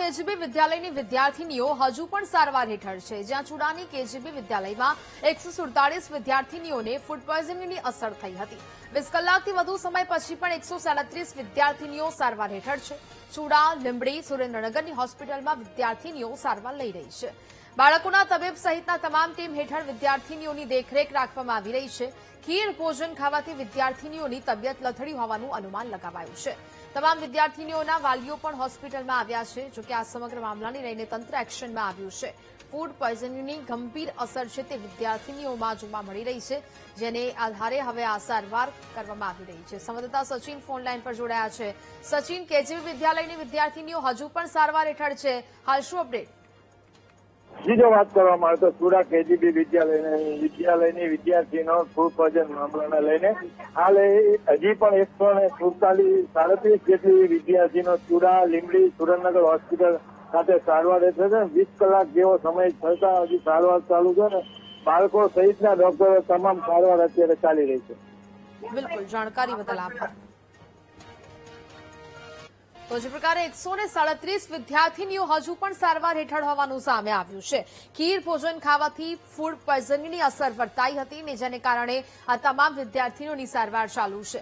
KGB વિદ્યાલયની વિદ્યાર્થીનીઓ હજુ પણ સારવાર હેઠળ છે, જ્યાં ચુડાની કેજીબી વિદ્યાલયમાં 147 વિદ્યાર્થીનીઓને ફૂડ પોઈઝનિંગની અસર થઈ હતી। 20 કલાકથી વધુ સમય પછી પણ 137 વિદ્યાર્થીનીઓ સારવાર હેઠળ છે। ચુડા, લીંબડી, સુરેન્દ્રનગરની હોસ્પિટલમાં વિદ્યાર્થીનીઓ સારવાર લઈ રહી છે। બાળકોના તબીબ સહિતના તમામ ટીમ હેઠળ વિદ્યાર્થીનીઓની દેખરેખ રાખવામાં આવી રહી છે। ખીર ભોજન ખાવાથી વિદ્યાર્થીનીઓની તબિયત લથડી હોવાનું અનુમાન લગાવાયું છે। તમામ વિદ્યાર્થીનીઓના વાલીઓ પણ હોસ્પિટલમાં આવ્યા છે। જોકે આ સમગ્ર મામલાને લઈને તંત્ર એક્શનમાં આવ્યું છે। ફૂડ પોઈઝનિંગની ગંભીર અસર છે તે વિદ્યાર્થીનીઓમાં જોવા મળી રહી છે, જેને આધારે હવે આ સારવાર કરવામાં આવી રહી છે। સંવાદદાતા સચિન ફોન લાઈન પર જોડાયા છે। સચિન, કેજીબી વિદ્યાલયની વિદ્યાર્થીનીઓ હજુ પણ સારવાર હેઠળ છે, હાલ શું અપડેટ? બીજો વાત કરવામાં આવે તો સુડા કેજીબી વિદ્યાલયની વિદ્યાર્થીનો ફૂડ પોઈઝન મામલાને લઈને હાલ હજી પણ 137 જેટલી વિદ્યાર્થીનો ચુડા, લીંબડી, સુરેન્દ્રનગર હોસ્પિટલ ખાતે સારવાર હેઠળ છે। 20 કલાક જેવો સમય થતા હજી સારવાર ચાલુ છે ને બાળકો સહિતના ડોક્ટરો તમામ સારવાર અત્યારે ચાલી રહી છે। બિલકુલ, જાણકારી બદલ આભાર। તો જે પ્રકારે 137 વિદ્યાર્થીનીઓ હજુ પણ સારવાર હેઠળ હોવાનું સામે આવ્યું છે। ખીર ભોજન ખાવાથી ફૂડ પોઈઝનિંગની અસર વર્તાઈ હતી ને જેને કારણે આ તમામ વિદ્યાર્થીઓની સારવાર ચાલુ છે।